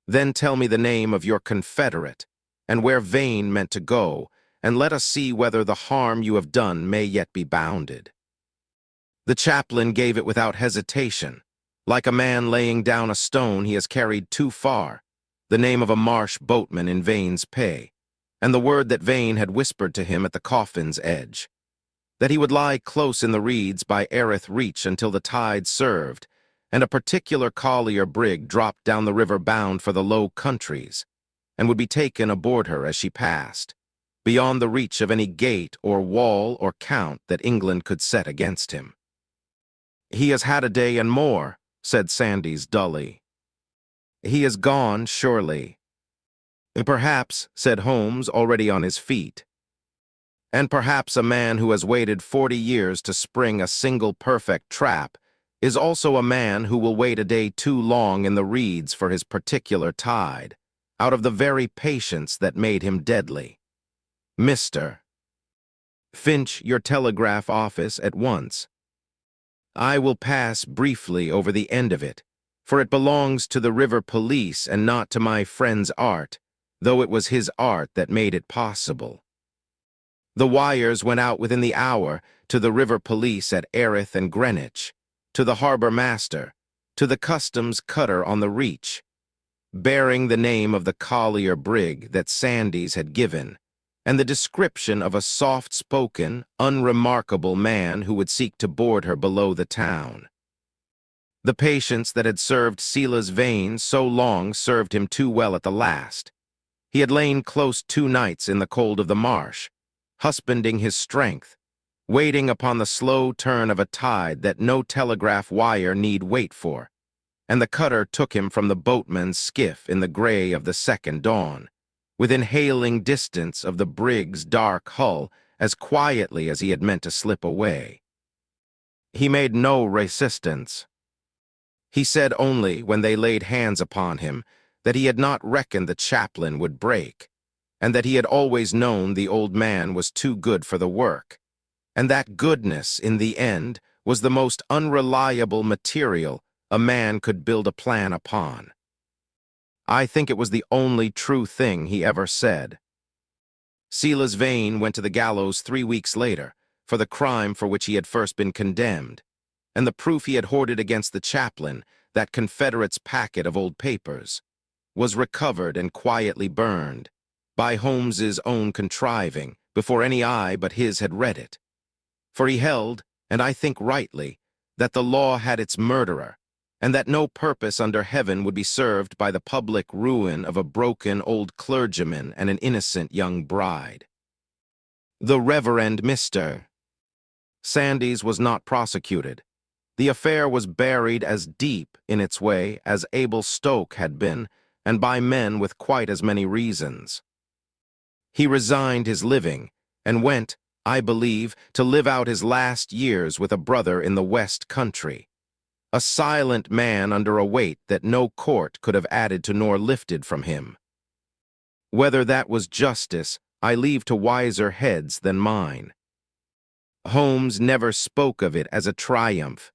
Then tell me the name of your confederate, and where Vane meant to go, and let us see whether the harm you have done may yet be bounded. The chaplain gave it without hesitation, like a man laying down a stone he has carried too far, the name of a marsh boatman in Vane's pay, and the word that Vane had whispered to him at the coffin's edge, that he would lie close in the reeds by Erith Reach until the tide served, and a particular collier brig dropped down the river bound for the Low Countries, and would be taken aboard her as she passed, beyond the reach of any gate or wall or count that England could set against him. He has had a day and more, said Sandys dully. He is gone, surely. Perhaps, said Holmes, already on his feet. And perhaps a man who has waited 40 years to spring a single perfect trap is also a man who will wait a day too long in the reeds for his particular tide, out of the very patience that made him deadly. Mr. Finch, your telegraph office at once. I will pass briefly over the end of it, for it belongs to the river police and not to my friend's art, though it was his art that made it possible. The wires went out within the hour to the river police at Erith and Greenwich, to the harbor master, to the customs cutter on the Reach, bearing the name of the collier brig that Sandys had given, and the description of a soft-spoken, unremarkable man who would seek to board her below the town. The patience that had served Silas Vane so long served him too well at the last. He had lain close 2 nights in the cold of the marsh, husbanding his strength, waiting upon the slow turn of a tide that no telegraph wire need wait for, and the cutter took him from the boatman's skiff in the gray of the second dawn, within hailing distance of the brig's dark hull, as quietly as he had meant to slip away. He made no resistance. He said only, when they laid hands upon him, that he had not reckoned the chaplain would break, and that he had always known the old man was too good for the work, and that goodness, in the end, was the most unreliable material a man could build a plan upon. I think it was the only true thing he ever said. Silas Vane went to the gallows 3 weeks later for the crime for which he had first been condemned, and the proof he had hoarded against the chaplain, that Confederate's packet of old papers, was recovered and quietly burned, by Holmes's own contriving, before any eye but his had read it. For he held, and I think rightly, that the law had its murderer, and that no purpose under heaven would be served by the public ruin of a broken old clergyman and an innocent young bride. The Reverend Mr. Sandys was not prosecuted. The affair was buried as deep, in its way, as Abel Stoke had been, and by men with quite as many reasons. He resigned his living, and went, I believe, to live out his last years with a brother in the West Country, a silent man under a weight that no court could have added to nor lifted from him. Whether that was justice, I leave to wiser heads than mine. Holmes never spoke of it as a triumph.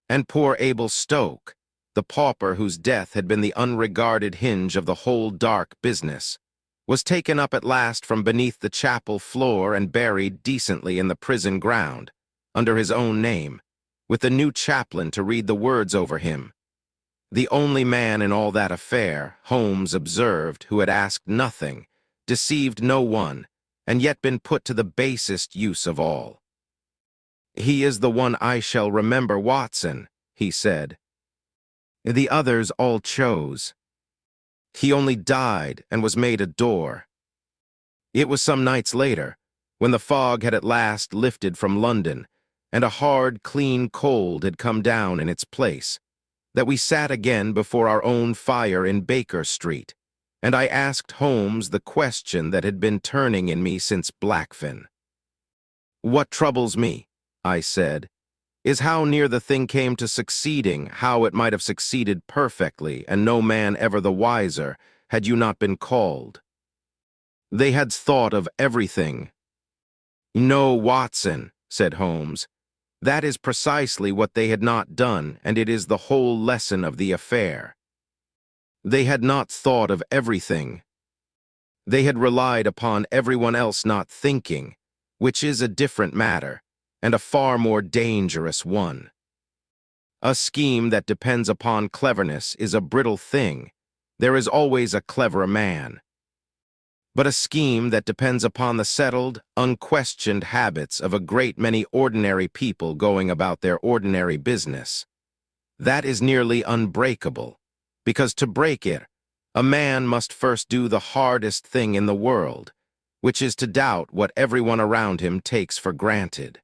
And poor Abel Stoke, the pauper whose death had been the unregarded hinge of the whole dark business, was taken up at last from beneath the chapel floor and buried decently in the prison ground, under his own name, with the new chaplain to read the words over him. The only man in all that affair, Holmes observed, who had asked nothing, deceived no one, and yet been put to the basest use of all. He is the one I shall remember, Watson, he said. The others all chose. He only died and was made a door. It was some nights later, when the fog had at last lifted from London, and a hard, clean cold had come down in its place, that we sat again before our own fire in Baker Street, and I asked Holmes the question that had been turning in me since Blackfen. What troubles me, I said, is how near the thing came to succeeding, how it might have succeeded perfectly, and no man ever the wiser, had you not been called. They had thought of everything. No, Watson, said Holmes, that is precisely what they had not done, and it is the whole lesson of the affair. They had not thought of everything. They had relied upon everyone else not thinking, which is a different matter, and a far more dangerous one. A scheme that depends upon cleverness is a brittle thing. There is always a clever man. But a scheme that depends upon the settled, unquestioned habits of a great many ordinary people going about their ordinary business, that is nearly unbreakable, because to break it, a man must first do the hardest thing in the world, which is to doubt what everyone around him takes for granted.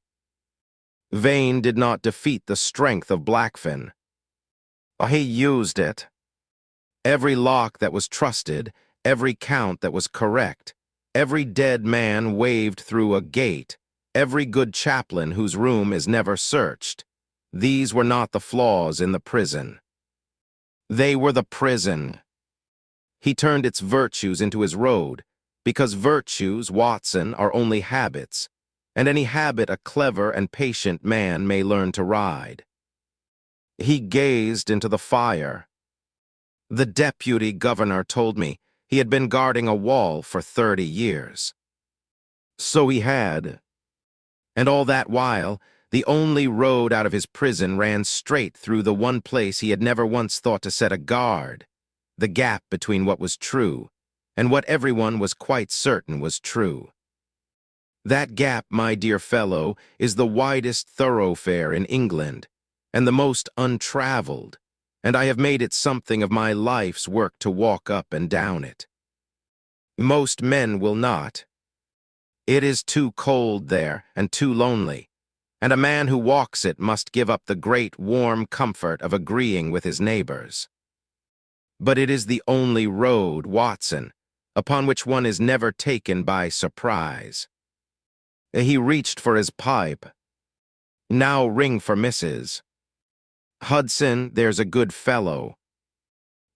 Vane did not defeat the strength of Blackfen. He used it. Every lock that was trusted, every count that was correct, every dead man waved through a gate, every good chaplain whose room is never searched, these were not the flaws in the prison. They were the prison. He turned its virtues into his road, because virtues, Watson, are only habits, and any habit a clever and patient man may learn to ride. He gazed into the fire. The deputy governor told me he had been guarding a wall for 30 years. So he had. And all that while, the only road out of his prison ran straight through the one place he had never once thought to set a guard, the gap between what was true and what everyone was quite certain was true. That gap, my dear fellow, is the widest thoroughfare in England, and the most untraveled, and I have made it something of my life's work to walk up and down it. Most men will not. It is too cold there and too lonely, and a man who walks it must give up the great warm comfort of agreeing with his neighbors. But it is the only road, Watson, upon which one is never taken by surprise. He reached for his pipe. Now ring for Mrs. Hudson, there's a good fellow.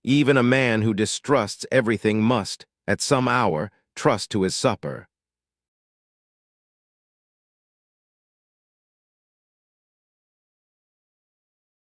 Even a man who distrusts everything must, at some hour, trust to his supper.